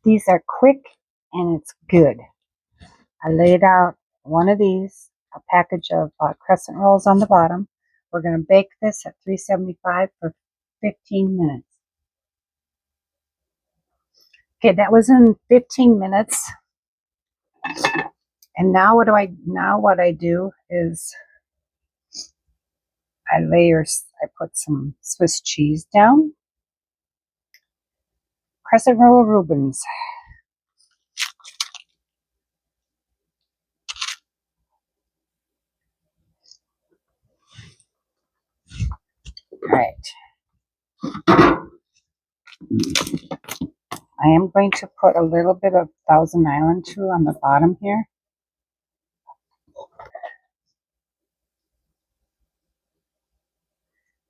These are quick and it's good. I laid out one of these, a package of crescent rolls on the bottom. We're going to bake this at 375 for 15 minutes. Okay, that was in 15 minutes. And now what I do is I put some Swiss cheese down. Crescent roll Reubens. All right. I am going to put a little bit of Thousand Island too on the bottom here.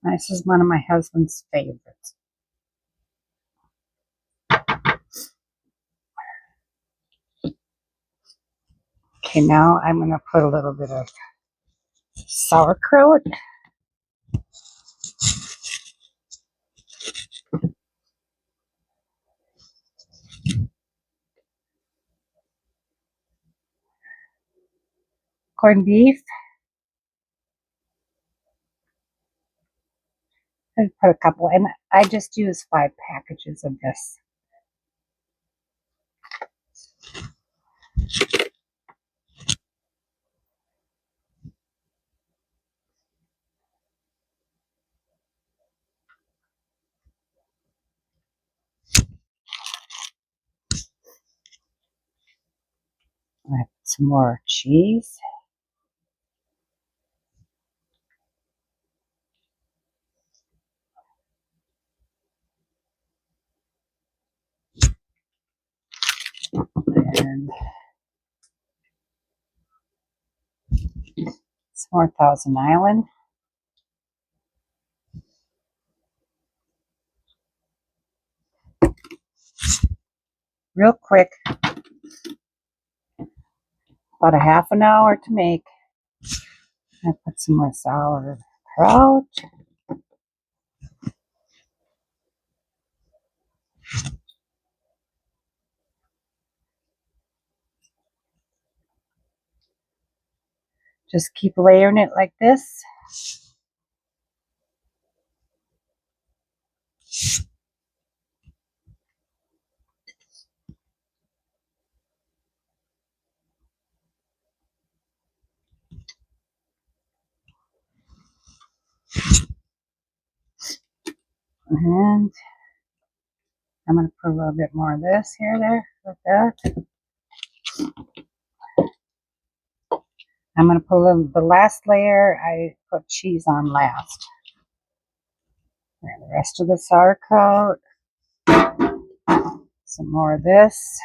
This is one of my husband's favorites. Okay, now I'm going to put a little bit of sauerkraut. Corned beef. I put a couple, and I just use 5 packages of this. I put some more cheese. And some more Thousand Island. Real quick. About a half an hour to make. I put some more sauerkraut. Just keep layering it like this. And I'm going to put a little bit more of this here, there, like that. I'm going to put the last layer, I put cheese on last. And the rest of the sauerkraut. Some more of this.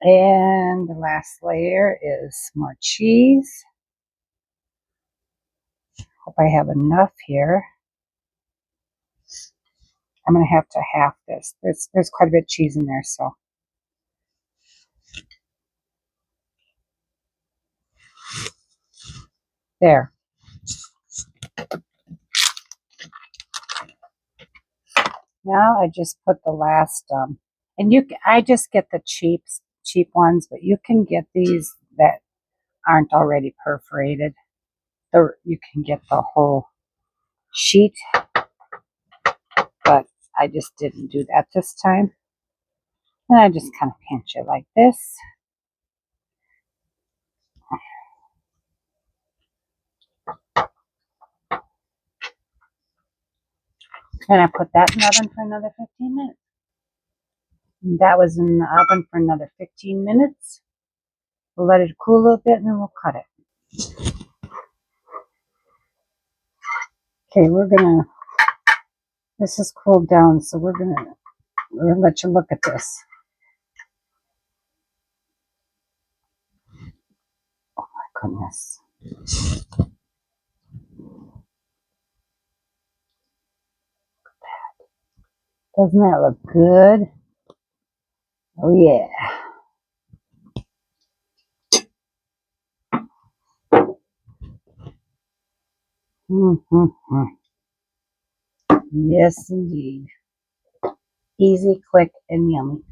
And the last layer is more cheese. Hope I have enough here. I'm going to have to half this. There's quite a bit of cheese in there, so. There. Now I just put the last, and I just get the cheap ones, but you can get these that aren't already perforated. You can get the whole sheet, but I just didn't do that this time. And I just kind of pinch it like this. And I put that in the oven for another 15 minutes. And that was in the oven for another 15 minutes. We'll let it cool a little bit and then we'll cut it. Okay, this is cooled down, so we're gonna let you look at this. Oh my goodness. Doesn't that look good? Oh yeah. Mm-hmm. Yes, indeed. Easy, quick, and yummy.